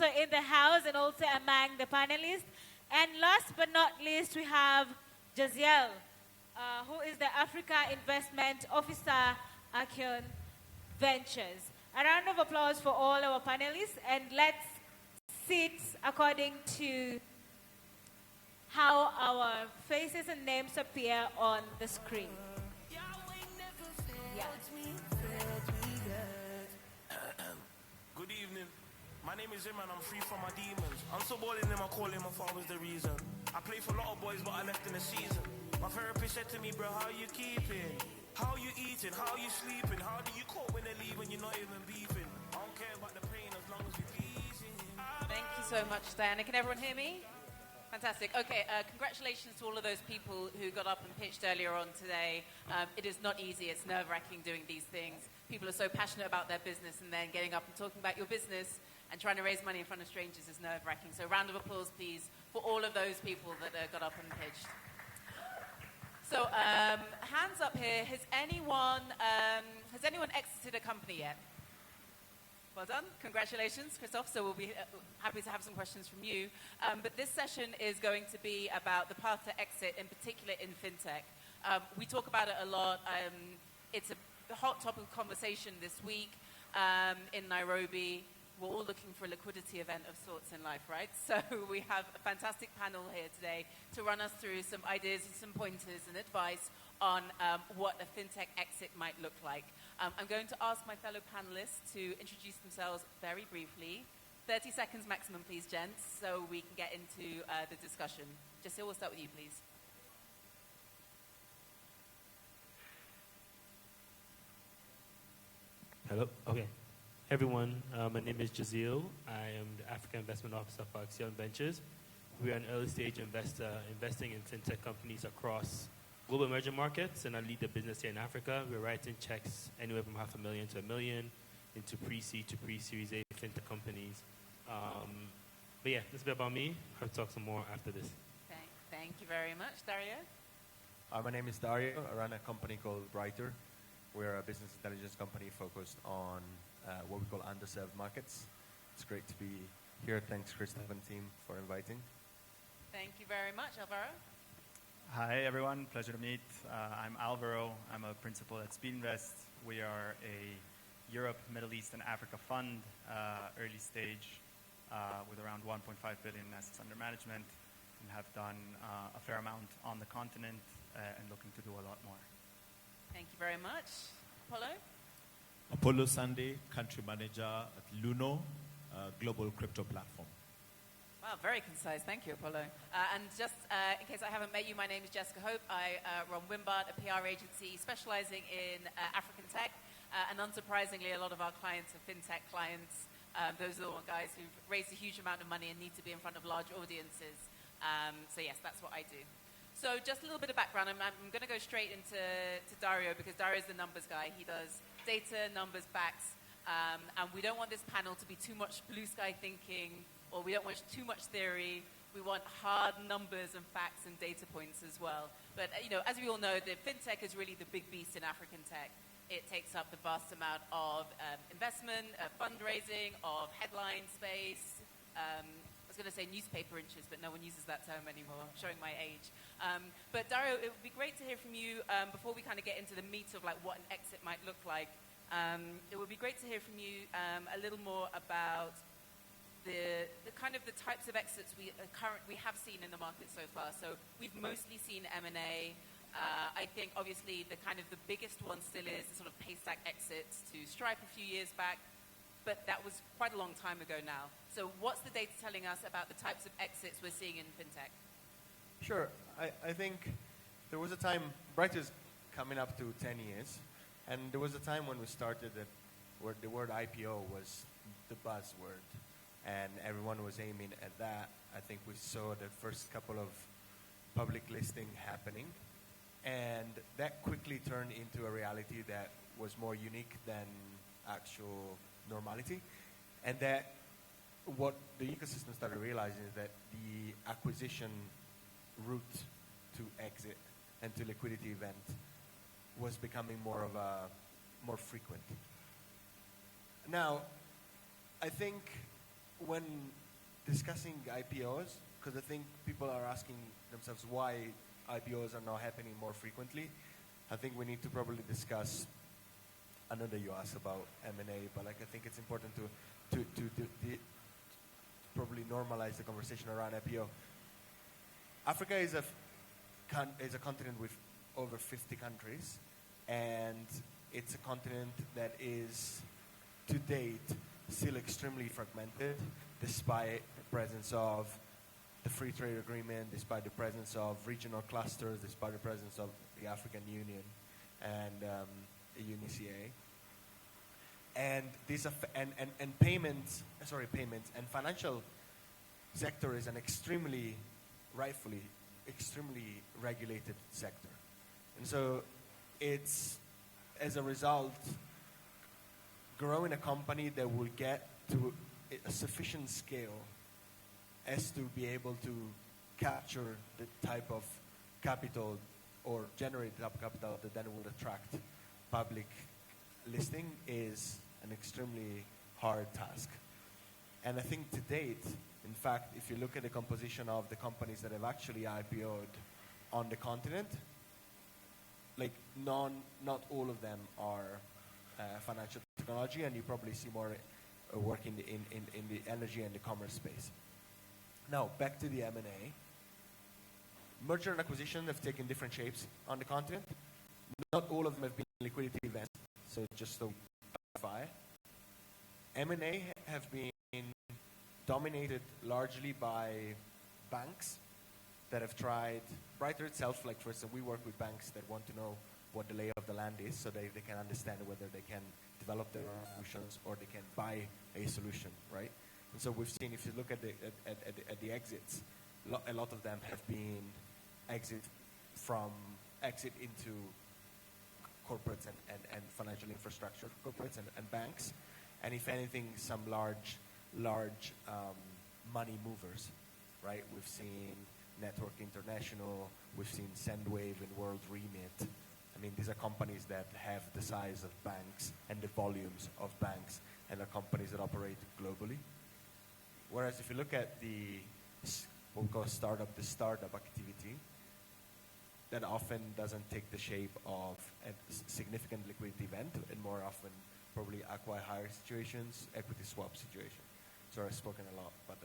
also in the house and also among the panelists. And last but not least, we have Jaziel, who is the Africa Investment Officer at Akion Ventures. A round of applause for all our panelists, and let's sit according to how our faces and names appear on the screen. Yeah. Good evening. My name is Imran, I'm free from my demons. I'm so bored in them, I call him, my father's the reason. I play for a lot of boys, but I left in the season. My therapist said to me, bro, how you keeping? How you eating? How you sleeping? How do you cope when they leave when you're not even beefing? I don't care about the pain as long as you're pleasing. Thank you so much, Diana. Can everyone hear me? Fantastic. Okay, congratulations to all of those people who got up and pitched earlier on today. It is not easy. It's nerve-wracking doing these things. People are so passionate about their business, and then getting up and talking about your business and trying to raise money in front of strangers is nerve-wracking. So round of applause, please, for all of those people that got up and pitched. So hands up here. Has anyone exited a company yet? Well done. Congratulations, Christophe. So we'll be happy to have some questions from you. But this session is going to be about the path to exit, in particular in fintech. We talk about it a lot. It's a hot topic of conversation this week in Nairobi. We're all looking for a liquidity event of sorts in life, right? So we have a fantastic panel here today to run us through some ideas and some pointers and advice on what a fintech exit might look like. I'm going to ask my fellow panelists to introduce themselves very briefly. 30 seconds maximum, please, gents, so we can get into the discussion. Jasil, we'll start with you, please. Hello. Okay. Everyone, my name is Jaziel. I am the African Investment Officer for Akion Ventures. We are an early-stage investor investing in fintech companies across global emerging markets, and I lead the business here in Africa. We're writing checks anywhere from $500,000 to $1 million into pre-seed to pre-series A fintech companies. But yeah, that's a bit about me. I'll talk some more after this. Thank you very much. Dario? My name is Dario. I run a company called Brighter. We're a business intelligence company focused on what we call underserved markets. It's great to be here. Thanks, Christophe and team, for inviting. Thank you very much. Alvaro? Hi, everyone. Pleasure to meet. I'm Alvaro. I'm a principal at Speedinvest. We are a Europe, Middle East, and Africa fund, early stage, with around 1.5 billion assets under management, and have done a fair amount on the continent and looking to do a lot more. Thank you very much. Apollo? Apollo Sunday, country manager at Luno, global crypto platform. Wow, very concise. Thank you, Apollo. And just in case I haven't met you, my name is Jessica Hope. I run Wimbard, a PR agency specializing in African tech. And unsurprisingly, a lot of our clients are fintech clients. Those are the guys who've raised a huge amount of money and need to be in front of large audiences. So yes, that's what I do. So just a little bit of background. I'm going to go straight into Dario, because Dario is the numbers guy. He does data, numbers, facts. And we don't want this panel to be too much blue sky thinking, or we don't want too much theory. We want hard numbers and facts and data points as well. But as we all know, the fintech is really the big beast in African tech. It takes up the vast amount of investment, fundraising, of headline space. I was going to say newspaper inches, but no one uses that term anymore, showing my age. But Dario, it would be great to hear from you before we kind of get into the meat of what an exit might look like. It would be great to hear from you a little more about the kind of the types of exits we have seen in the market so far. So we've mostly seen M&A. I think obviously the biggest one still is the sort of paystack exits to Stripe a few years back, but that was quite a long time ago now. So what's the data telling us about the types of exits we're seeing in fintech? Sure. I think there was a time, Brighter's coming up to 10 years, and there was a time when we started that where the word IPO was the buzzword, and everyone was aiming at that. I think we saw the first couple of public listing happening, and that quickly turned into a reality that was more unique than actual normality. And that what the ecosystem started realizing is that the acquisition route to exit and to liquidity event was becoming more frequent. Now, I think when discussing IPOs, because I think people are asking themselves why IPOs are now happening more frequently, I think we need to probably discuss. I know that you asked about M&A, but like I think it's important to probably normalize the conversation around IPO. Africa is a continent with over 50 countries, and it's a continent that is, to date, still extremely fragmented, despite the presence of the free trade agreement, despite the presence of regional clusters, despite the presence of the African Union and the UNICA. And these payments and financial sector is an rightfully extremely regulated sector. And so it's, as a result, growing a company that will get to a sufficient scale as to be able to capture the type of capital or generate the type of capital that then will attract public listing is an extremely hard task. And I think to date, in fact, if you look at the composition of the companies that have actually IPO'd on the continent, like not all of them are financial technology, and you probably see more work in the energy and the commerce space. Now, back to the M&A. Merger and acquisition have taken different shapes on the continent. Not all of them have been liquidity events, so just to clarify. M&A have been dominated largely by banks that have tried, Brighter itself, like for instance, we work with banks that want to know what the lay of the land is so they can understand whether they can develop their own solutions or they can buy a solution, right? And so we've seen, if you look at the exits, a lot of them have been exit into corporates and financial infrastructure, corporates and banks, and if anything, some large money movers, right? We've seen Network International, we've seen Sendwave and World Remit. I mean, these are companies that have the size of banks and the volumes of banks, and are companies that operate globally. Whereas if you look at what we call the startup activity, that often doesn't take the shape of a significant liquidity event, and more often probably acquire-hire situations, equity swap situations. Sorry, I've spoken a lot, but...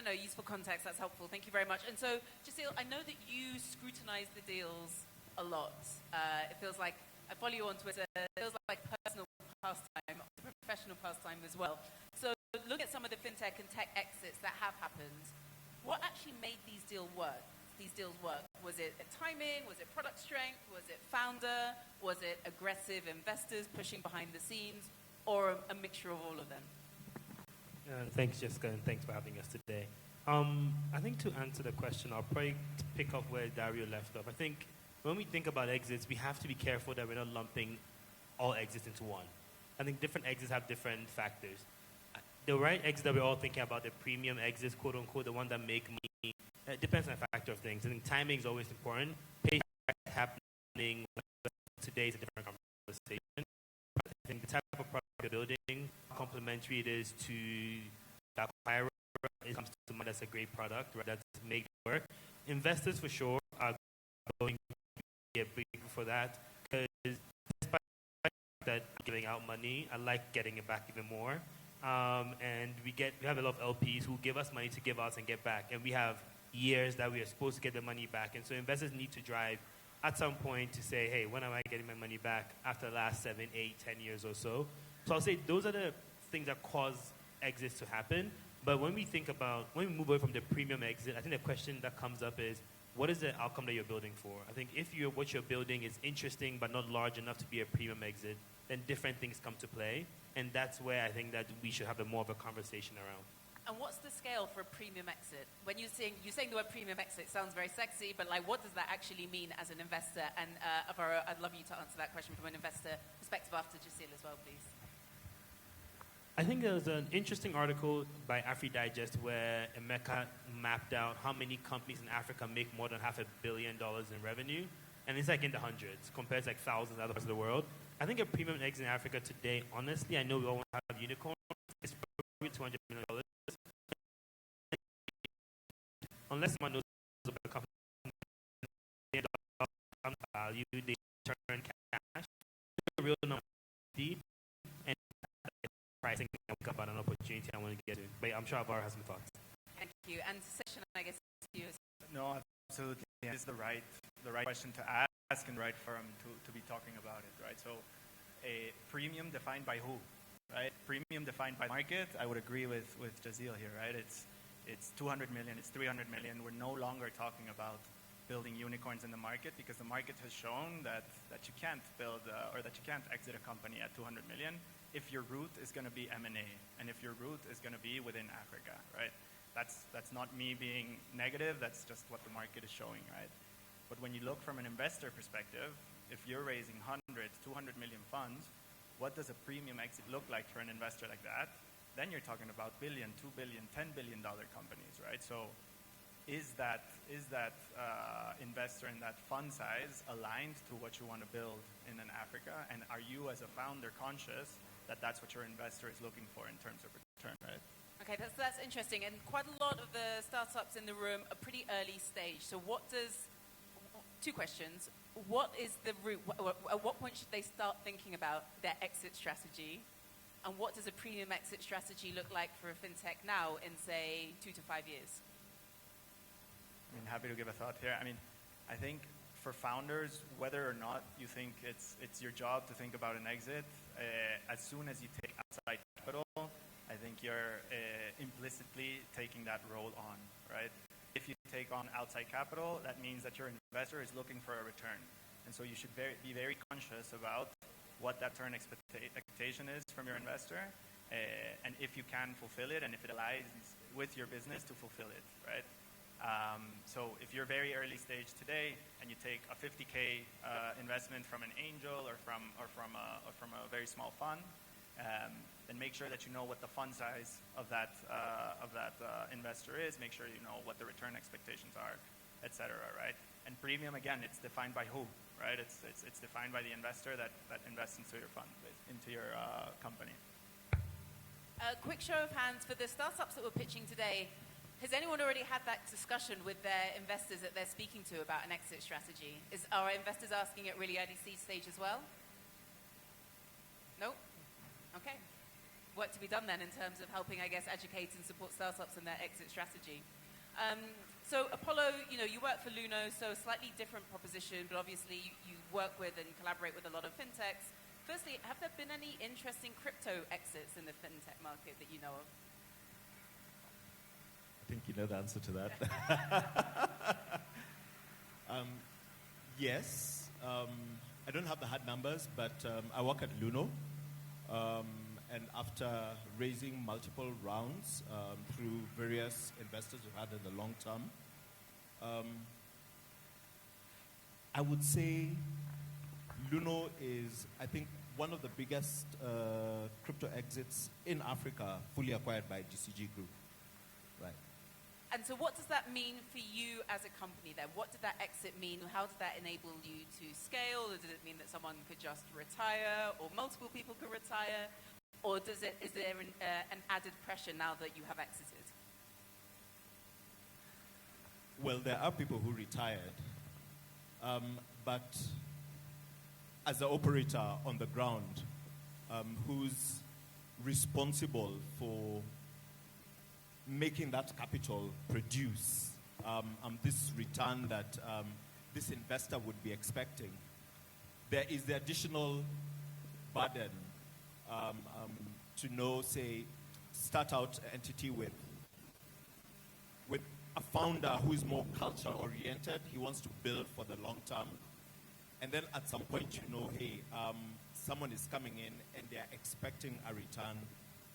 No, useful context, that's helpful. Thank you very much. And so, Jasil, I know that you scrutinize the deals a lot. It feels like, I follow you on Twitter, it feels like personal pastime, professional pastime as well. So look at some of the fintech and tech exits that have happened. What actually made these deals work? Was it timing? Was it product strength? Was it founder? Was it aggressive investors pushing behind the scenes? Or a mixture of all of them? Thanks, Jessica, and thanks for having us today. I think to answer the question, I'll probably pick up where Dario left off. I think when we think about exits, we have to be careful that we're not lumping all exits into one. I think different exits have different factors. The right exit that we're all thinking about, the premium exits, quote unquote, the one that make money, it depends on a factor of things. I think timing is always important. Pace happening today is a different conversation. I think the type of product you're building, how complementary it is to the acquirer, it comes to mind as a great product, right? That's make it work. Investors for sure are going to get big for that, because despite that giving out money, I like getting it back even more. And we have a lot of LPs who give us money to give us and get back, and we have years that we are supposed to get the money back, and so investors need to drive at some point to say, hey, when am I getting my money back after the last 7, 8, 10 years or so? So I'll say those are the things that cause exits to happen. But when we move away from the premium exit, I think the question that comes up is, what is the outcome that you're building for? I think if what you're building is interesting but not large enough to be a premium exit, then different things come to play. And that's where I think that we should have more of a conversation around. And what's the scale for a premium exit? When you're saying the word premium exit, sounds very sexy, but like, what does that actually mean as an investor? And Alvaro, I'd love you to answer that question from an investor perspective after Jasil as well, please. I think there was an interesting article by AfriDigest where Emeka mapped out how many companies in Africa make more than $500 million in revenue. And it's like in the hundreds compared to like thousands in other parts of the world. I think a premium exit in Africa today, honestly, I know we all want to have unicorns. It's probably $200 million. unless someone knows about the company value, they turn cash to a real number and pricing about an opportunity I want to get in. But I'm sure Alvaro has some thoughts. Thank you. And session, I guess, to you. No, absolutely. It's the right question to ask and the right forum to be talking about it, right? So a premium defined by who, right? Premium defined by market, I would agree with Jazeel here, right? It's 200 million, it's 300 million. We're no longer talking about building unicorns in the market because the market has shown that you can't build or that you can't exit a company at 200 million if your route is going to be M&A and if your route is going to be within Africa, right? That's not me being negative, that's just what the market is showing, right? But when you look from an investor perspective, if you're raising 100, 200 million funds, what does a premium exit look like for an investor like that? Then you're talking about billion, $2 billion, $10 billion companies, right? So is that investor in that fund size aligned to what you want to build in Africa? And are you as a founder conscious that that's what your investor is looking for in terms of return, right? Okay, that's interesting. And quite a lot of the startups in the room are pretty early stage. So two questions. What is the route? At what point should they start thinking about their exit strategy? And what does a premium exit strategy look like for a fintech now in, say, 2 to 5 years? I mean, happy to give a thought here. I mean, I think for founders, whether or not you think it's your job to think about an exit, as soon as you take outside capital, I think you're implicitly taking that role on, right? If you take on outside capital, that means that your investor is looking for a return. And so you should be very conscious about what that return expectation is from your investor, and if you can fulfill it, and if it aligns with your business to fulfill it, right? So if you're very early stage today and you take a 50K investment from an angel or from a very small fund, then make sure that you know what the fund size of that investor is. Make sure you know what the return expectations are, etc. Right? And premium, again, it's defined by who, right? It's defined by the investor that invests into your fund, into your company. A quick show of hands for the startups that we're pitching today. Has anyone already had that discussion with their investors that they're speaking to about an exit strategy? Are investors asking at really early seed stage as well? No? Okay. Work to be done then in terms of helping, I guess, educate and support startups in their exit strategy. So Apollo, you work for Luno, so a slightly different proposition, but obviously you work with and collaborate with a lot of fintechs. Firstly, have there been any interesting crypto exits in the fintech market that you know of? I think you know the answer to that. Yes. I don't have the hard numbers, but I work at Luno. And after raising multiple rounds through various investors we've had in the long term, I would say Luno is, I think, one of the biggest crypto exits in Africa, fully acquired by GCG Group. Right. And so what does that mean for you as a company then? What did that exit mean? How did that enable you to scale? Or did it mean that someone could just retire or multiple people could retire? Or is there an added pressure now that you have exited? Well, there are people who retired. But as the operator on the ground, who's responsible for making that capital produce this return that this investor would be expecting, there is the additional burden to know, say, start out entity with a founder who is more culture oriented. He wants to build for the long term. And then at some point, hey, someone is coming in and they're expecting a return,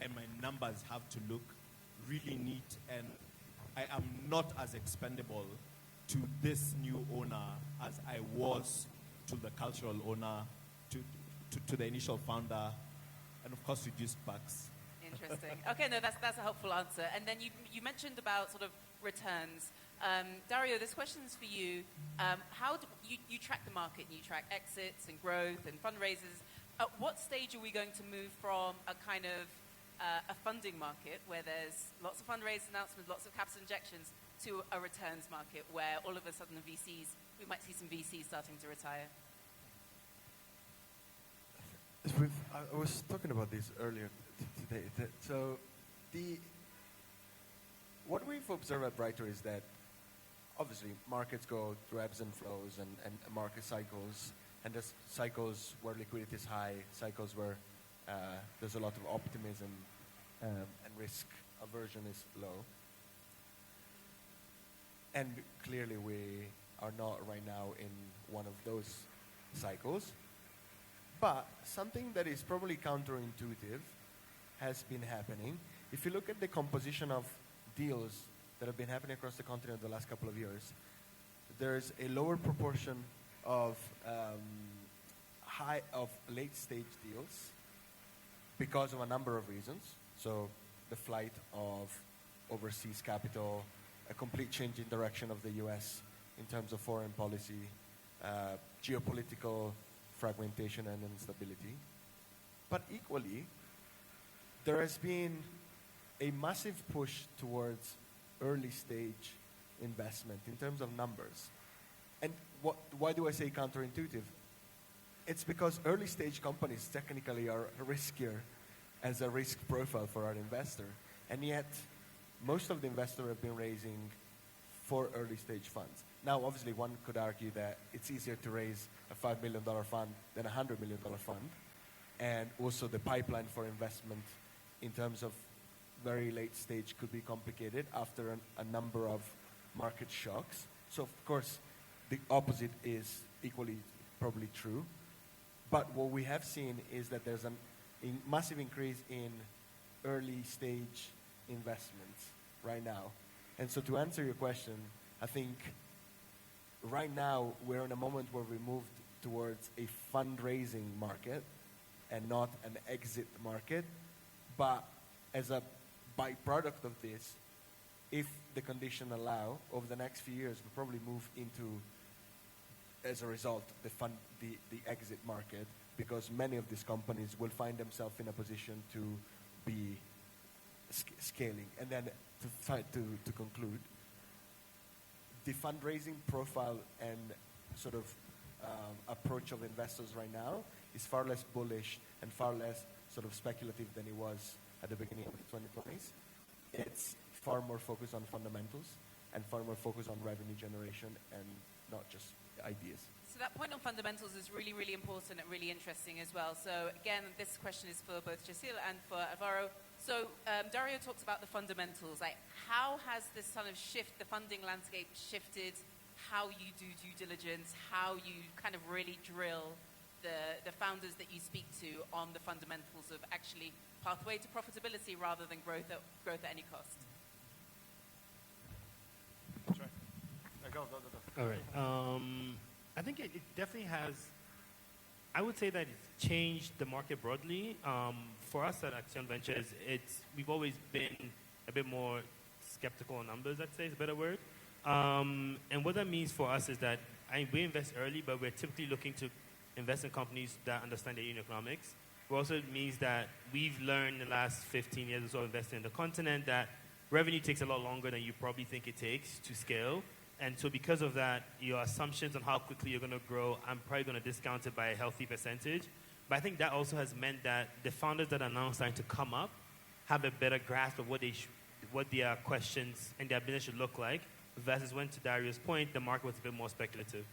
and my numbers have to look really neat, and I am not as expendable to this new owner as I was to the cultural owner, to the initial founder, and of course reduced bucks. Interesting. Okay, no, that's a helpful answer. And then you mentioned about sort of returns. Dario, this question's for you. How do you track the market, and you track exits and growth and fundraisers. At what stage are we going to move from a kind of a funding market where there's lots of fundraising announcements, lots of capital injections, to a returns market where all of a sudden we might see some VCs starting to retire? I was talking about this earlier today. So what we've observed at Brighter is that obviously markets go through ebbs and flows and market cycles, and there's cycles where liquidity is high, cycles where there's a lot of optimism and risk aversion is low. And clearly we are not right now in one of those cycles. But something that is probably counterintuitive has been happening. If you look at the composition of deals that have been happening across the continent in the last couple of years, there's a lower proportion of late-stage deals because of a number of reasons. So the flight of overseas capital, a complete change in direction of the US in terms of foreign policy, geopolitical fragmentation and instability. But equally, there has been a massive push towards early stage investment in terms of numbers. And why do I say counterintuitive? It's because early stage companies technically are riskier as a risk profile for our investor. And yet, most of the investors have been raising for early stage funds. Now, obviously, one could argue that it's easier to raise a $5 million fund than a $100 million fund. And also the pipeline for investment in terms of very late stage could be complicated after a number of market shocks. So, of course, the opposite is equally probably true. But what we have seen is that there's a massive increase in early stage investments right now. And so to answer your question, I think right now we're in a moment where we moved towards a fundraising market and not an exit market. But as a byproduct of this, if the conditions allow, over the next few years, we'll probably move into, as a result, the exit market, because many of these companies will find themselves in a position to be scaling. And then to conclude, the fundraising profile and sort of approach of investors right now is far less bullish and far less sort of speculative than it was at the beginning of the 2020s. It's far more focused on fundamentals and far more focused on revenue generation and not just ideas. So that point on fundamentals is really, really important and really interesting as well. So again, this question is for both Jacil and for Alvaro. So Dario talks about the fundamentals. Like, how has this kind of shift, the funding landscape shifted how you do due diligence, how you kind of really drill the founders that you speak to on the fundamentals of actually pathway to profitability rather than growth at any cost? That's right. Go. All right. I think it definitely has, I would say that it's changed the market broadly. For us at Action Ventures, we've always been a bit more skeptical on numbers, I'd say is a better word. And what that means for us is that we invest early, but we're typically looking to invest in companies that understand their unit economics. It also means that we've learned in the last 15 years or so investing in the continent that revenue takes a lot longer than you probably think it takes to scale. And so because of that, your assumptions on how quickly you're going to grow, I'm probably going to discount it by a healthy percentage. But I think that also has meant that the founders that are now starting to come up have a better grasp of what their questions and their business should look like, versus when, to Dario's point, the market was a bit more speculative.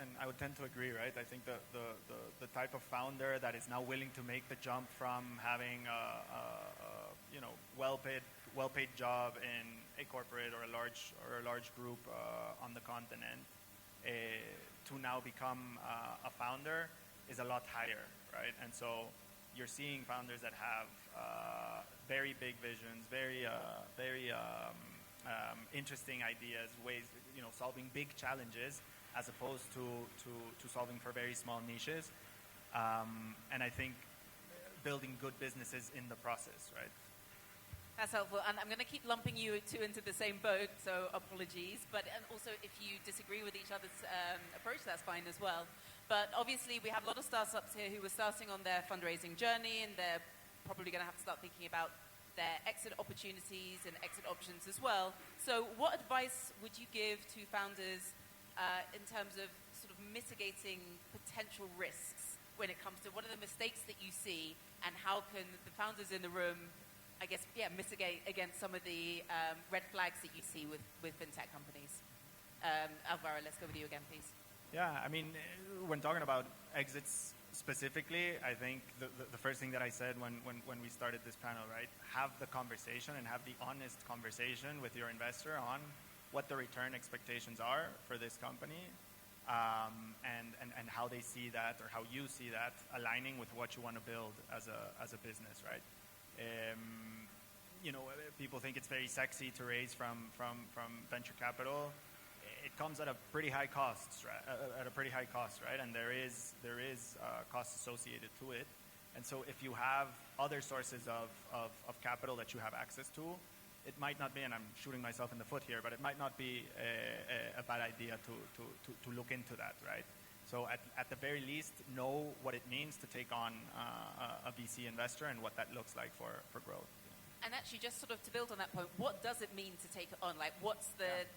And I would tend to agree, right? I think the type of founder that is now willing to make the jump from having a well-paid job in a corporate or a large group on the continent to now become a founder is a lot higher, right? And so you're seeing founders that have very big visions, very interesting ideas, ways, solving big challenges, as opposed to solving for very small niches. And I think building good businesses in the process, right? That's helpful. And I'm going to keep lumping you two into the same boat, so apologies. And also, if you disagree with each other's approach, that's fine as well. But obviously, we have a lot of startups here who are starting on their fundraising journey, and they're probably going to have to start thinking about their exit opportunities and exit options as well. So what advice would you give to founders in terms of sort of mitigating potential risks when it comes to what are the mistakes that you see, and how can the founders in the room, I guess, mitigate against some of the red flags that you see with fintech companies? Alvaro, let's go with you again, please. Yeah, I mean, when talking about exits specifically, I think the first thing that I said when we started this panel, right, have the conversation and have the honest conversation with your investor on what the return expectations are for this company, and how they see that, or how you see that aligning with what you want to build as a business, right? You know, people think it's very sexy to raise from venture capital. It comes at a pretty high cost, right? And there is costs associated to it. And so if you have other sources of capital that you have access to, it might not be, and I'm shooting myself in the foot here, but it might not be a bad idea to look into that, right? So at the very least, know what it means to take on a VC investor and what that looks like for growth. And actually, just sort of to build on that point, what does it mean to take it on? Like, what's the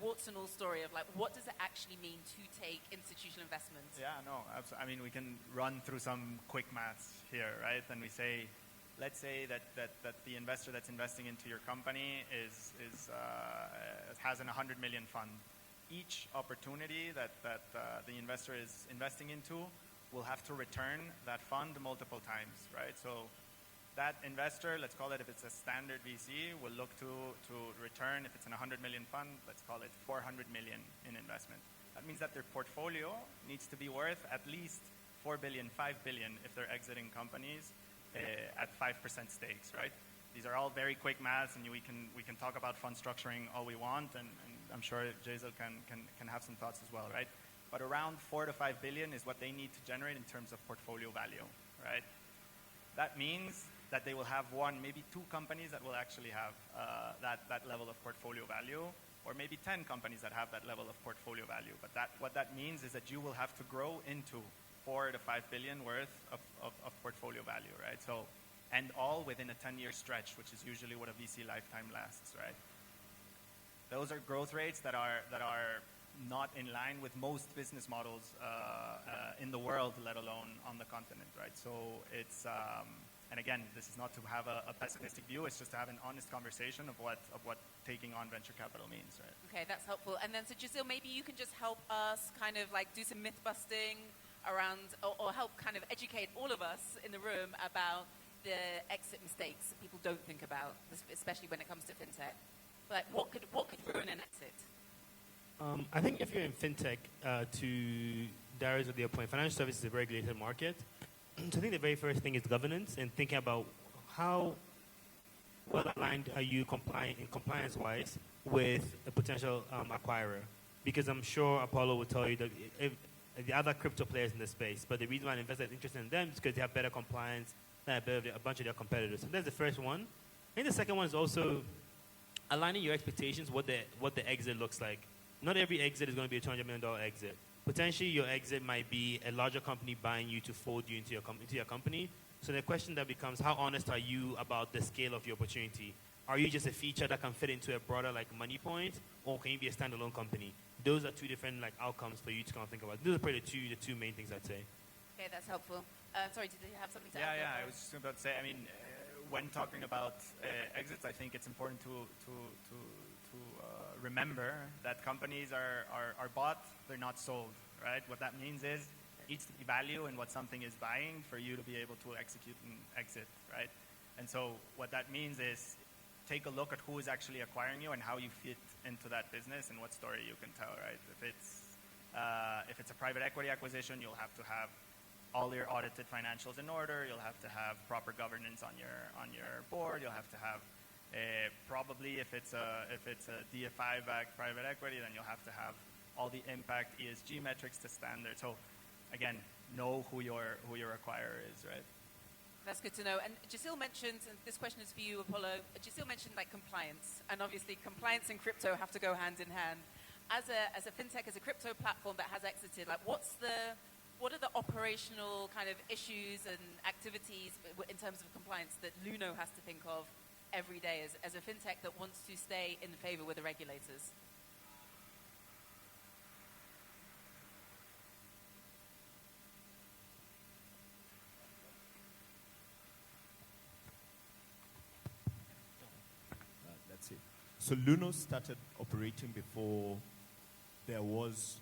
warts and all story of, like, what does it actually mean to take institutional investment? Yeah, no, absolutely. I mean, we can run through some quick maths here, right? And we say, let's say that the investor that's investing into your company has an 100 million fund. Each opportunity that the investor is investing into will have to return that fund multiple times, right? So that investor, let's call it, if it's a standard VC, will look to return, if it's an 100 million fund, let's call it 400 million in investment. That means that their portfolio needs to be worth at least 4 billion, 5 billion if they're exiting companies at 5% stakes, right? These are all very quick maths, and we can talk about fund structuring all we want, and I'm sure Jazel can have some thoughts as well, right? But around 4 to 5 billion is what they need to generate in terms of portfolio value, right? That means that they will have one, maybe two companies that will actually have that level of portfolio value, or maybe 10 companies that have that level of portfolio value. But what that means is that you will have to grow into 4 to 5 billion worth of portfolio value, right? So, and all within a 10-year stretch, which is usually what a VC lifetime lasts, right? Those are growth rates that are not in line with most business models in the world, let alone on the continent, right? So it's and again, this is not to have a pessimistic view. It's just to have an honest conversation of what taking on venture capital means, right? Okay, that's helpful. And then, so Jasil, maybe you can just help us kind of like do some myth busting around, or help kind of educate all of us in the room about the exit mistakes that people don't think about, especially when it comes to fintech. Like, what could ruin an exit? I think if you're in fintech, to Darius with your point, financial services is a regulated market. So I think the very first thing is governance, and thinking about how well aligned are you compliance-wise with a potential acquirer. Because I'm sure Apollo will tell you that if the other crypto players in the space, but the reason why an investor is interested in them is because they have better compliance than a bunch of their competitors. So that's the first one. I think the second one is also aligning your expectations, what the exit looks like. Not every exit is going to be a $200 million exit. Potentially, your exit might be a larger company buying you to fold you into your company. So the question that becomes, how honest are you about the scale of your opportunity? Are you just a feature that can fit into a broader like money point, or can you be a standalone company? Those are two different like outcomes for you to kind of think about. Those are probably the two main things I'd say. Okay, that's helpful. Sorry, did you have something to add? Yeah, I was just about to say, I mean, when talking about exits, I think it's important to remember that companies are bought, they're not sold, right? What that means is it needs to be value in what something is buying for you to be able to execute and exit, right? And so what that means is take a look at who is actually acquiring you and how you fit into that business and what story you can tell, right? If it's a private equity acquisition, you'll have to have all your audited financials in order. You'll have to have proper governance on your board. You'll have to have probably if it's a DFI-backed private equity, then you'll have to have all the impact ESG metrics to standard. So again, know who your acquirer is, right? That's good to know. And Jasil mentioned, and this question is for you, Apollo. Jasil mentioned like compliance, and obviously compliance and crypto have to go hand in hand. As a fintech, as a crypto platform that has exited, like what are the operational kind of issues and activities in terms of compliance that Luno has to think of every day as a fintech that wants to stay in favor with the regulators? That's it. So Luno started operating before there was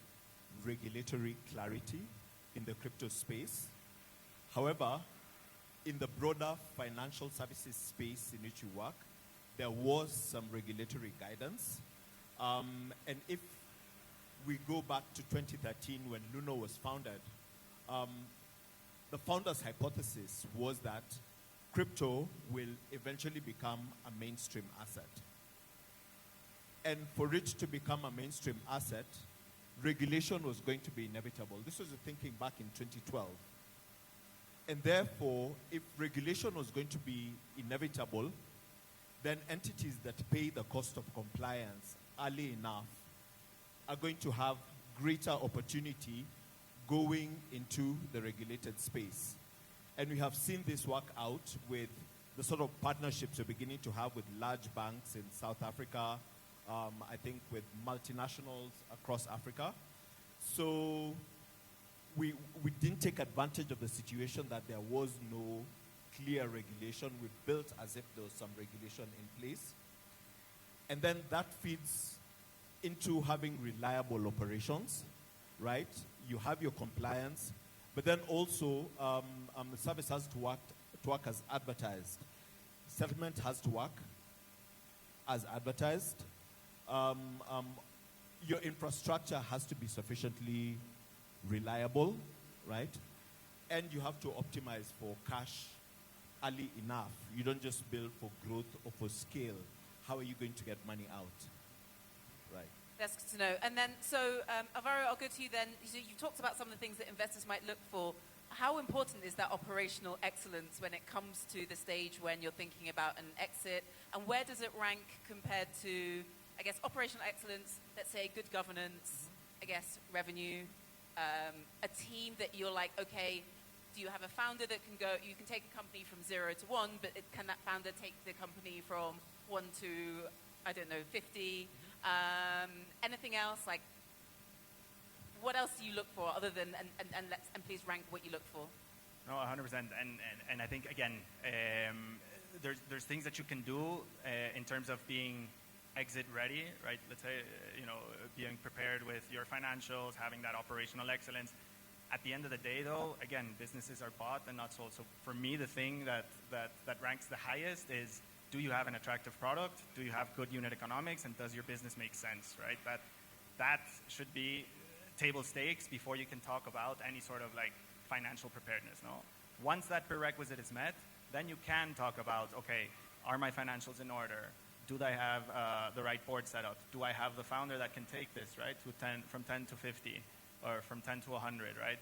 regulatory clarity in the crypto space. However, in the broader financial services space in which you work, there was some regulatory guidance. And if we go back to 2013 when Luno was founded, the founder's hypothesis was that crypto will eventually become a mainstream asset. And for it to become a mainstream asset, regulation was going to be inevitable. This was the thinking back in 2012. And therefore, if regulation was going to be inevitable, then entities that pay the cost of compliance early enough are going to have greater opportunity going into the regulated space. And we have seen this work out with the sort of partnerships we're beginning to have with large banks in South Africa, I think with multinationals across Africa. So we didn't take advantage of the situation that there was no clear regulation. We built as if there was some regulation in place. And then that feeds into having reliable operations, right? You have your compliance, but then also the service has to work as advertised. Settlement has to work as advertised. Your infrastructure has to be sufficiently reliable, right? And you have to optimize for cash early enough. You don't just build for growth or for scale. How are you going to get money out? Right. That's good to know. And then, so Alvaro, I'll go to you then. So you talked about some of the things that investors might look for. How important is that operational excellence when it comes to the stage when you're thinking about an exit? And where does it rank compared to, I guess, operational excellence, let's say good governance, I guess, revenue, a team that you're like, okay, do you have a founder that can go, you can take a company from 0 to 1, but can that founder take the company from 1 to, I don't know, 50? Anything else? Like, what else do you look for other than, and please rank what you look for? No, 100%. And I think, again, there's things that you can do in terms of being exit ready, right? Let's say, being prepared with your financials, having that operational excellence. At the end of the day, though, again, businesses are bought and not sold. So for me, the thing that ranks the highest is, do you have an attractive product? Do you have good unit economics? And does your business make sense, right? That should be table stakes before you can talk about any sort of like financial preparedness, no? Once that prerequisite is met, then you can talk about, okay, are my financials in order? Do I have the right board set up? Do I have the founder that can take this, right, from 10 to 50 or from 10 to 100, right?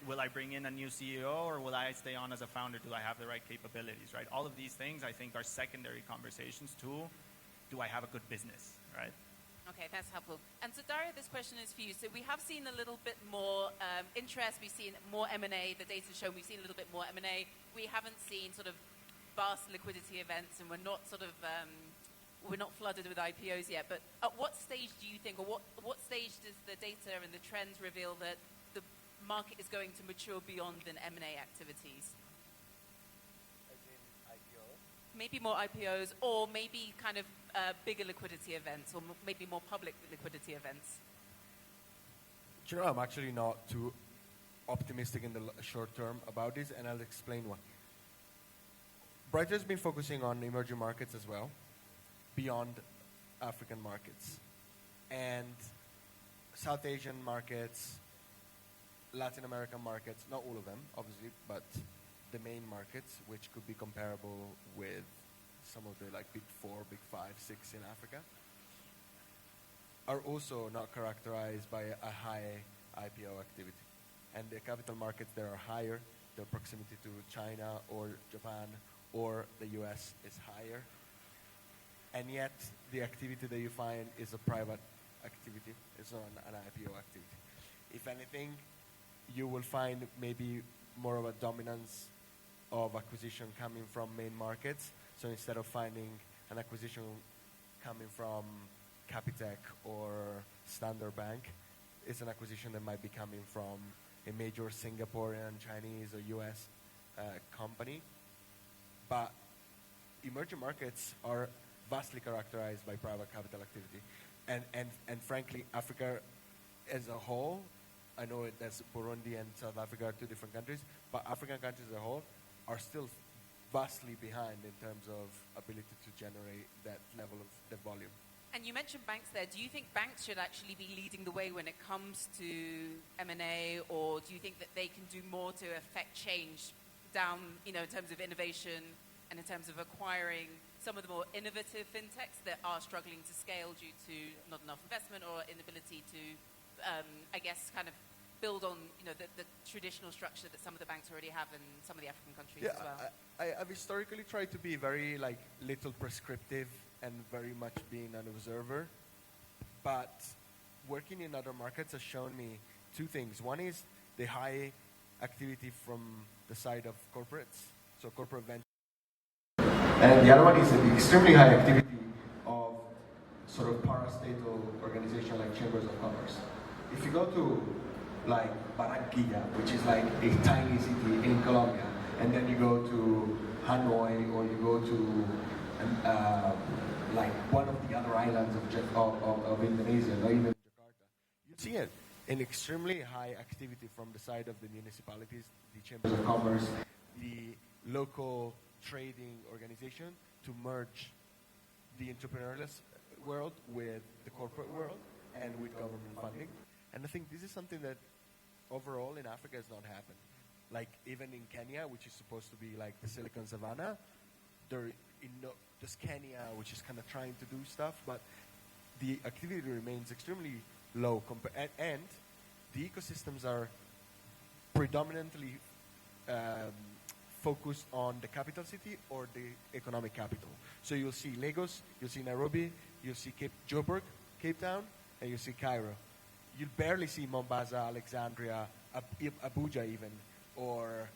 Will I bring in a new CEO or will I stay on as a founder? Do I have the right capabilities, right? All of these things, I think, are secondary conversations to, do I have a good business, right? Okay, that's helpful. And so, Dario, this question is for you. So we have seen a little bit more interest. We've seen more M&A. The data's shown we've seen a little bit more M&A. We haven't seen sort of vast liquidity events, and we're not sort of we're not flooded with IPOs yet. But at what stage do you think, or what stage does the data and the trends reveal that the market is going to mature beyond an M&A activities? As in IPO? Maybe more IPOs, or maybe kind of bigger liquidity events, or maybe more public liquidity events. I'm actually not too optimistic in the short term about this, and I'll explain why. Brighter's been focusing on emerging markets as well, beyond African markets. And South Asian markets, Latin American markets, not all of them, obviously, but the main markets, which could be comparable with some of the like big 4, big 5, 6 in Africa, are also not characterized by a high IPO activity. And the capital markets there are higher, their proximity to China or Japan or the US is higher. And yet the activity that you find is a private activity, it's not an IPO activity. If anything, you will find maybe more of a dominance of acquisition coming from main markets. So instead of finding an acquisition coming from Capitec or Standard Bank, it's an acquisition that might be coming from a major Singaporean, Chinese, or US company. But emerging markets are vastly characterized by private capital activity. And frankly, Africa as a whole, I know that's Burundi and South Africa are two different countries, but African countries as a whole are still vastly behind in terms of ability to generate that level of the volume. And you mentioned banks there. Do you think banks should actually be leading the way when it comes to M&A, or do you think that they can do more to affect change down, in terms of innovation and in terms of acquiring some of the more innovative fintechs that are struggling to scale due to not enough investment or inability to, kind of build on, the traditional structure that some of the banks already have in some of the African countries as well? I've historically tried to be very, little prescriptive and very much being an observer. But working in other markets has shown me two things. One is the high activity from the side of corporates, so corporate venture. And the other one is the extremely high activity of sort of parastatal organizations like chambers of commerce. If you go to Barranquilla, which is like a tiny city in Colombia, and then you go to Hanoi or you go to one of the other islands of Indonesia, not even Jakarta, you see an extremely high activity from the side of the municipalities, the chambers of commerce, the local trading organization to merge the entrepreneurial world with the corporate world and with government funding. And I think this is something that overall in Africa has not happened. Even in Kenya, which is supposed to be like the Silicon Savannah, just Kenya, which is kind of trying to do stuff, but the activity remains extremely low. And the ecosystems are predominantly focused on the capital city or the economic capital. So you'll see Lagos, you'll see Nairobi, you'll see Joburg, Cape Town, and you'll see Cairo. You'll barely see Mombasa, Alexandria, Abuja even, or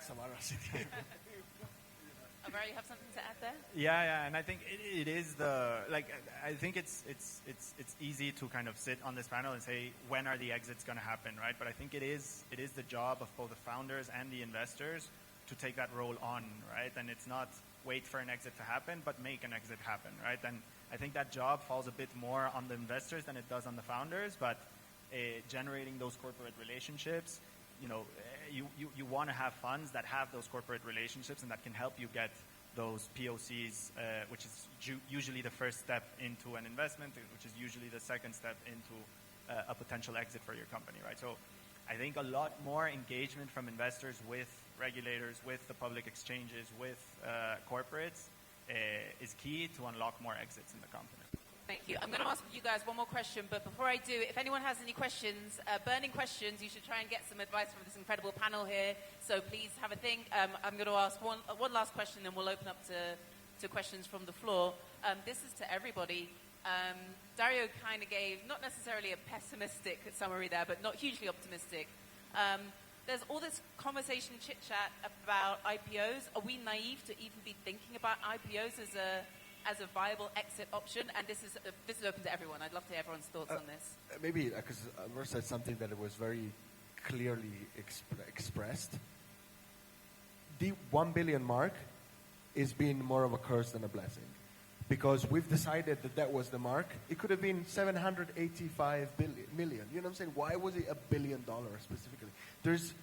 Samara City. Alvaro, you have something to add there? Yeah, and I think it is I think it's easy to kind of sit on this panel and say, when are the exits going to happen, right? But I think it is the job of both the founders and the investors to take that role on, right? And it's not wait for an exit to happen, but make an exit happen, right? And I think that job falls a bit more on the investors than it does on the founders, but generating those corporate relationships, you want to have funds that have those corporate relationships and that can help you get those POCs, which is usually the first step into an investment, which is usually the second step into a potential exit for your company, right? So I think a lot more engagement from investors with regulators, with the public exchanges, with corporates is key to unlock more exits in the company. Thank you. I'm going to ask you guys one more question, but before I do, if anyone has any questions, burning questions, you should try and get some advice from this incredible panel here. So please have a think. I'm going to ask one last question, and we'll open up to questions from the floor. This is to everybody. Dario kind of gave not necessarily a pessimistic summary there, but not hugely optimistic. There's all this conversation, chit-chat about IPOs. Are we naive to even be thinking about IPOs as a viable exit option? And this is open to everyone. I'd love to hear everyone's thoughts on this. Maybe because Anwar said something that was very clearly expressed. The 1 billion mark is being more of a curse than a blessing, because we've decided that was the mark. It could have been 785 million. You know what I'm saying? Why was it $1 billion specifically? There's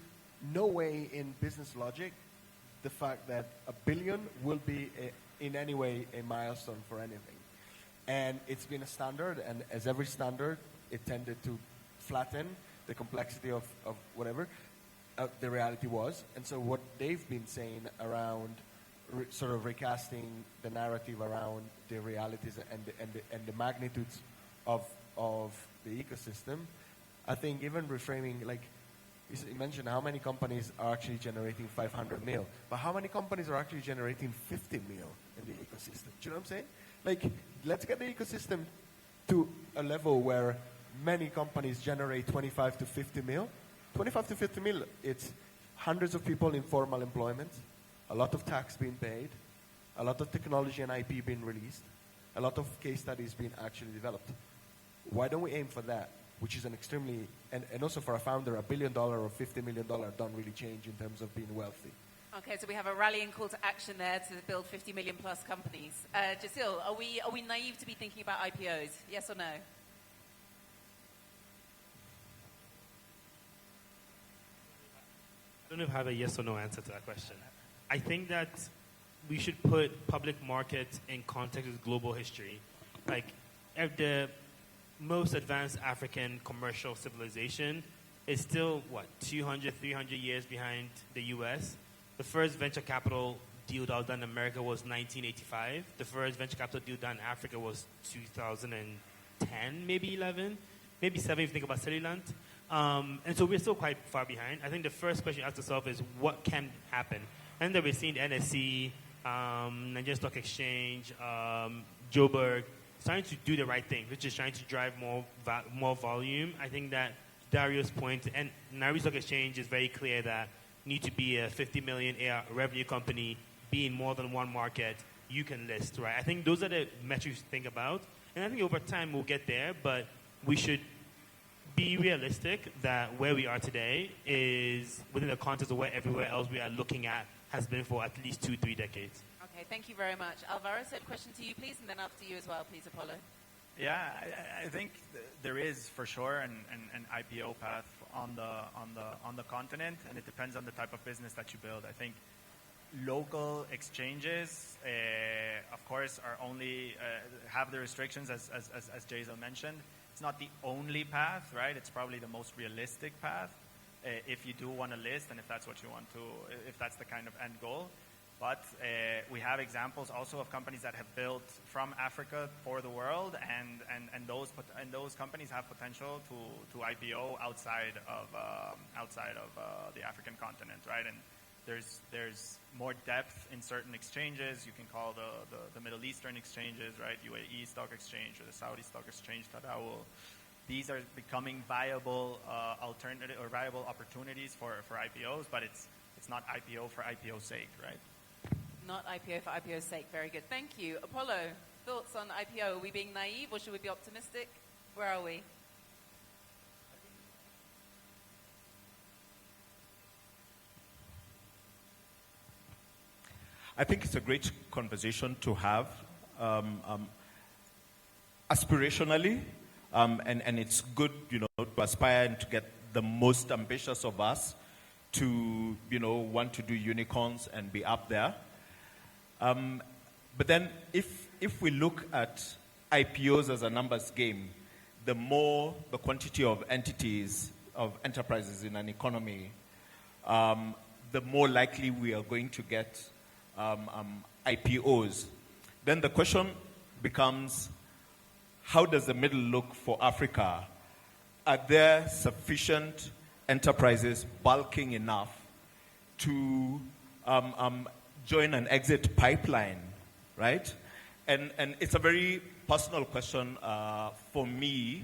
no way in business logic the fact that $1 billion will be in any way a milestone for anything. And it's been a standard, and as every standard, it tended to flatten the complexity of whatever the reality was. And so what they've been saying around sort of recasting the narrative around the realities and the magnitudes of the ecosystem, I think even reframing, like you mentioned how many companies are actually generating 500 mil, but how many companies are actually generating 50 mil in the ecosystem? Do you know what I'm saying? Like, let's get the ecosystem to a level where many companies generate 25 to 50 mil. 25 to 50 mil, it's hundreds of people in formal employment, a lot of tax being paid, a lot of technology and IP being released, a lot of case studies being actually developed. Why don't we aim for that, which is an extremely, and also for a founder, $1 billion or $50 million don't really change in terms of being wealthy. Okay, so we have a rallying call to action there to build 50 million plus companies. Jasil, are we naive to be thinking about IPOs? Yes or no? I don't know if I have a yes or no answer to that question. I think that we should put public markets in context with global history. Like, the most advanced African commercial civilization is still, 200, 300 years behind the US. The first venture capital deal that was done in America was 1985. The first venture capital deal done in Africa was 2010, maybe 11, maybe 7 if you think about Celilant. And so we're still quite far behind. I think the first question you ask yourself is what can happen? And then we're seeing the NSC, Nigerian Stock Exchange, Joburg, trying to do the right thing, which is trying to drive more volume. I think that Dario's point, and Nairobi Stock Exchange is very clear that need to be a 50 million AR revenue company, be in more than one market, you can list, right? I think those are the metrics to think about. And I think over time we'll get there, but we should be realistic that where we are today is within the context of where everywhere else we are looking at has been for at least 2-3 decades. Okay, thank you very much. Alvaro, so a question to you, please, and then after you as well, please, Apollo. Yeah, I think there is for sure an IPO path on the continent, and it depends on the type of business that you build. I think local exchanges, of course, are only have the restrictions as Jason mentioned. It's not the only path, right? It's probably the most realistic path if you do want to list, and if that's what you want to, if that's the kind of end goal. But we have examples also of companies that have built from Africa for the world, and those companies have potential to IPO outside of the African continent, right? And there's more depth in certain exchanges. You can call the Middle Eastern exchanges, right? UAE Stock Exchange or the Saudi Stock Exchange, Tadawul. These are becoming viable alternative or viable opportunities for IPOs, but it's not IPO for IPO's sake, right? Not IPO for IPO's sake. Very good. Thank you. Apollo, thoughts on IPO? Are we being naive or should we be optimistic? Where are we? I think it's a great conversation to have aspirationally, and it's good, to aspire and to get the most ambitious of us to, want to do unicorns and be up there. But then if we look at IPOs as a numbers game, the more the quantity of entities, of enterprises in an economy, the more likely we are going to get IPOs. Then the question becomes, how does the middle look for Africa? Are there sufficient enterprises bulking enough to join an exit pipeline, right? And it's a very personal question for me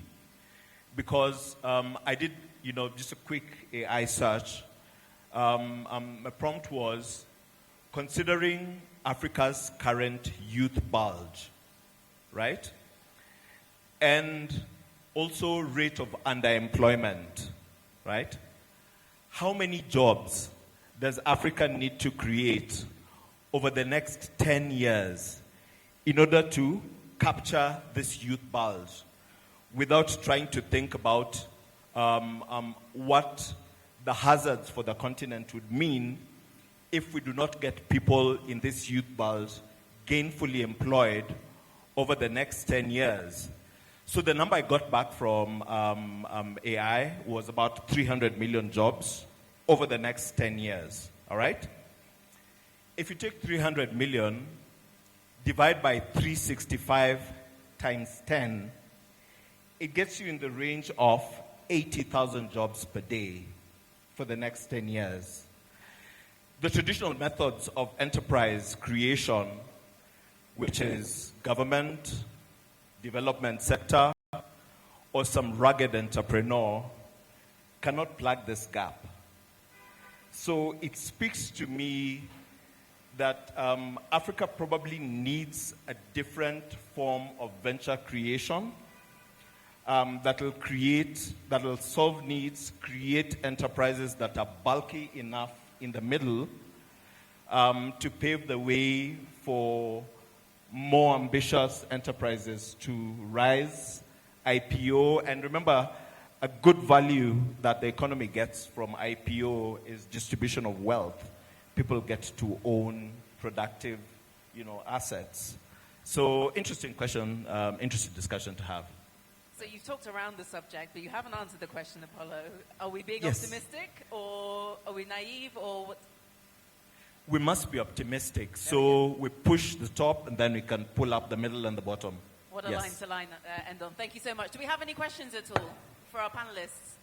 because I did, just a quick AI search. My prompt was, considering Africa's current youth bulge, right? And also rate of underemployment, right? How many jobs does Africa need to create over the next 10 years in order to capture this youth bulge without trying to think about what the hazards for the continent would mean if we do not get people in this youth bulge gainfully employed over the next 10 years. So the number I got back from AI was about 300 million jobs over the next 10 years, all right? If you take 300 million, divide by 365 times 10, it gets you in the range of 80,000 jobs per day for the next 10 years. The traditional methods of enterprise creation, which is government, development sector, or some rugged entrepreneur, cannot plug this gap. So it speaks to me that Africa probably needs a different form of venture creation that will solve needs, create enterprises that are bulky enough in the middle to pave the way for more ambitious enterprises to rise, IPO. And remember, a good value that the economy gets from IPO is distribution of wealth. People get to own productive, assets. So interesting question, interesting discussion to have. So you've talked around the subject, but you haven't answered the question, Apollo. Are we being Yes. optimistic, or are we naive, or what? We must be optimistic. So we push the top, and then we can pull up the middle and the bottom. What a line to end on. Thank you so much. Do we have any questions at all for our panelists?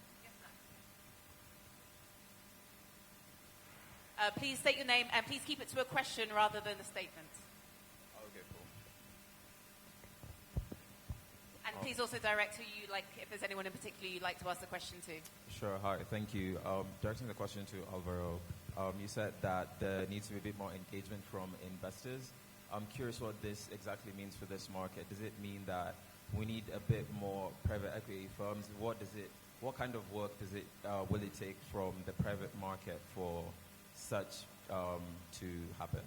Please state your name, and please keep it to a question rather than a statement. Okay, cool. And please also direct who you like, if there's anyone in particular you'd like to ask the question to. Sure, hi, thank you. Directing the question to Alvaro, you said that there needs to be a bit more engagement from investors. I'm curious what this exactly means for this market. Does it mean that we need a bit more private equity firms? What kind of work will it take from the private market for such to happen?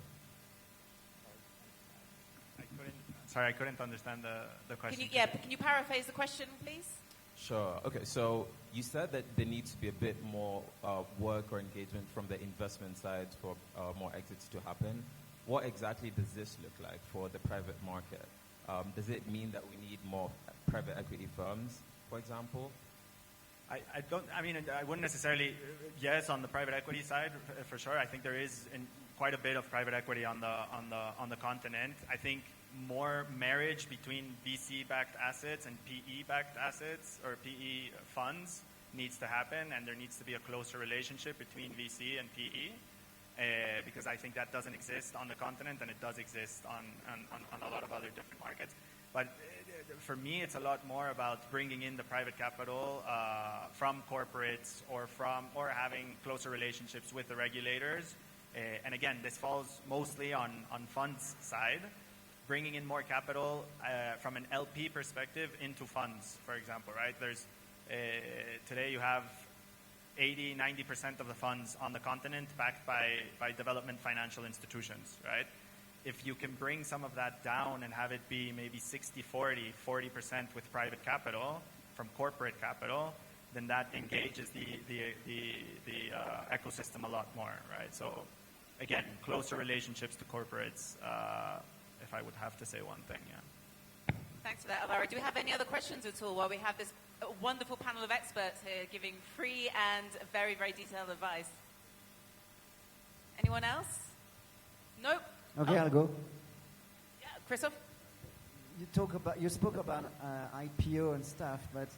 I couldn't understand the question. Can you paraphrase the question, please? Sure. Okay, so you said that there needs to be a bit more work or engagement from the investment side for more exits to happen. What exactly does this look like for the private market? Does it mean that we need more private equity firms, for example? I wouldn't necessarily, yes, on the private equity side, for sure. I think there is quite a bit of private equity on the continent. I think more marriage between VC-backed assets and PE-backed assets or PE funds needs to happen, and there needs to be a closer relationship between VC and PE, because I think that doesn't exist on the continent, and it does exist on a lot of other different markets. But for me, it's a lot more about bringing in the private capital from corporates or having closer relationships with the regulators. And again, this falls mostly on funds side, bringing in more capital from an LP perspective into funds, for example, right? There's today you have 80-90% of the funds on the continent backed by development financial institutions, right? If you can bring some of that down and have it be maybe 60-40, 40% with private capital from corporate capital, then that engages the ecosystem a lot more, right? So again, closer relationships to corporates, if I would have to say one thing, yeah. Thanks for that, Alvaro. Do we have any other questions at all while we have this wonderful panel of experts here giving free and very, very detailed advice? Anyone else? Nope. Okay, I'll go. Yeah, Christoph? You spoke about IPO and stuff, but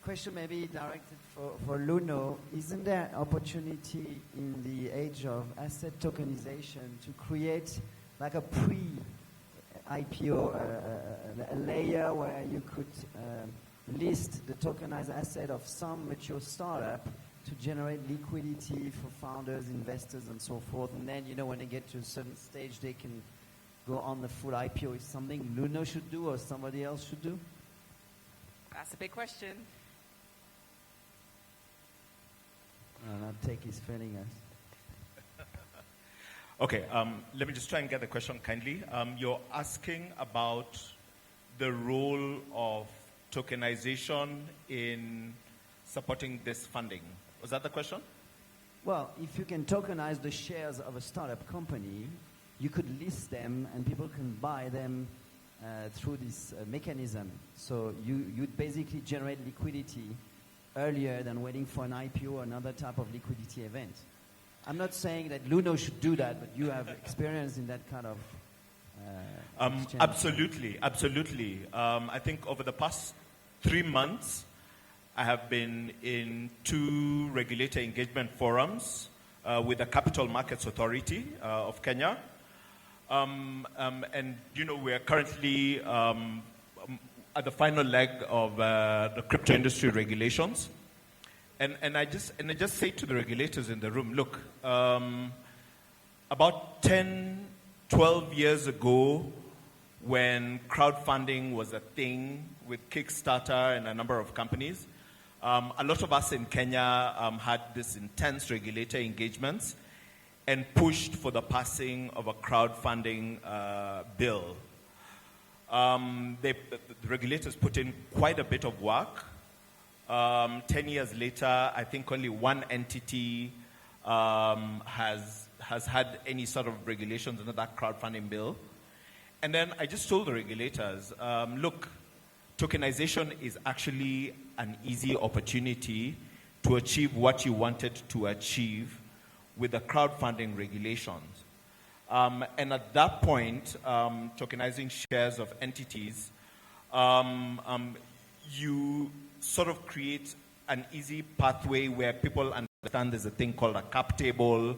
question maybe directed for Luno. Isn't there opportunity in the age of asset tokenization to create like a pre-IPO, a layer where you could list the tokenized asset of some mature startup to generate liquidity for founders, investors, and so forth. And then, when they get to a certain stage, they can go on the full IPO. Is something Luno should do or somebody else should do? That's a big question. Take is failing us. Okay, let me just try and get the question kindly. You're asking about the role of tokenization in supporting this funding. Was that the question? Well, if you can tokenize the shares of a startup company, you could list them and people can buy them through this mechanism. So you'd basically generate liquidity earlier than waiting for an IPO or another type of liquidity event. I'm not saying that Luno should do that, but you have experience in that kind of Absolutely. I think over the past 3 months, I have been in 2 regulator engagement forums with the Capital Markets Authority of Kenya. And, we are currently at the final leg of the crypto industry regulations. And I just say to the regulators in the room, look, about 10, 12 years ago, when crowdfunding was a thing with Kickstarter and a number of companies, a lot of us in Kenya had this intense regulator engagements and pushed for the passing of a crowdfunding bill. The regulators put in quite a bit of work. 10 years later, I think only one entity has had any sort of regulations under that crowdfunding bill. And then I just told the regulators, look, tokenization is actually an easy opportunity to achieve what you wanted to achieve with the crowdfunding regulations. And at that point, tokenizing shares of entities, you sort of create an easy pathway where people understand there's a thing called a cap table.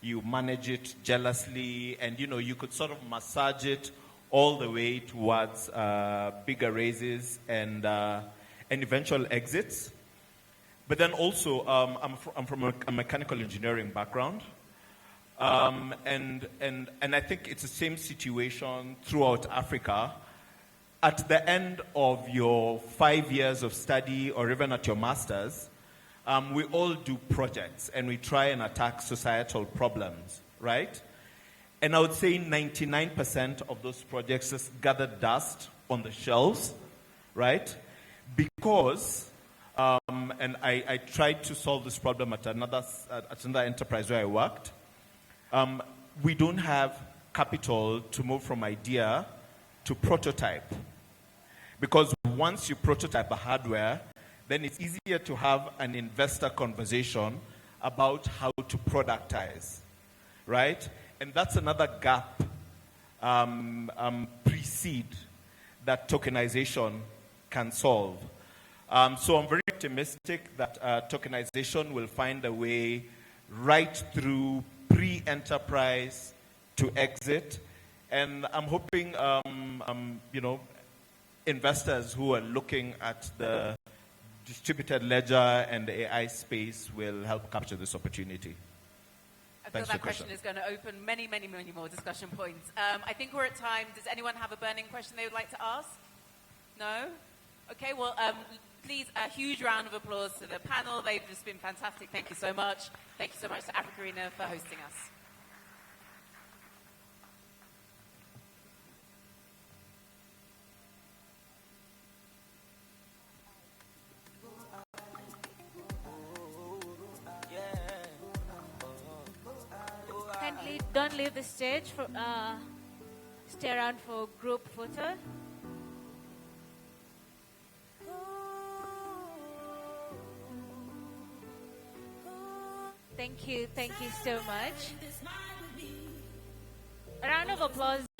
You manage it jealously, and you could sort of massage it all the way towards bigger raises and eventual exits. But then also, I'm from a mechanical engineering background, and I think it's the same situation throughout Africa. At the end of your 5 years of study, or even at your master's, we all do projects and we try and attack societal problems, right? And I would say 99% of those projects just gather dust on the shelves, right? Because, and I tried to solve this problem at another enterprise where I worked, we don't have capital to move from idea to prototype. Because once you prototype a hardware, then it's easier to have an investor conversation about how to productize, right? And that's another gap pre-seed that tokenization can solve. So I'm very optimistic that tokenization will find a way right through pre-enterprise to exit. And I'm hoping, investors who are looking at the distributed ledger and the AI space will help capture this opportunity. I feel that question is going to open many, many, many more discussion points. I think we're at time. Does anyone have a burning question they would like to ask? No? Okay, well, please, a huge round of applause to the panel. They've just been fantastic. Thank you so much. Thank you so much to AfricArena for hosting us. Don't leave the stage. Stay around for group photo. Thank you so much. A round of applause.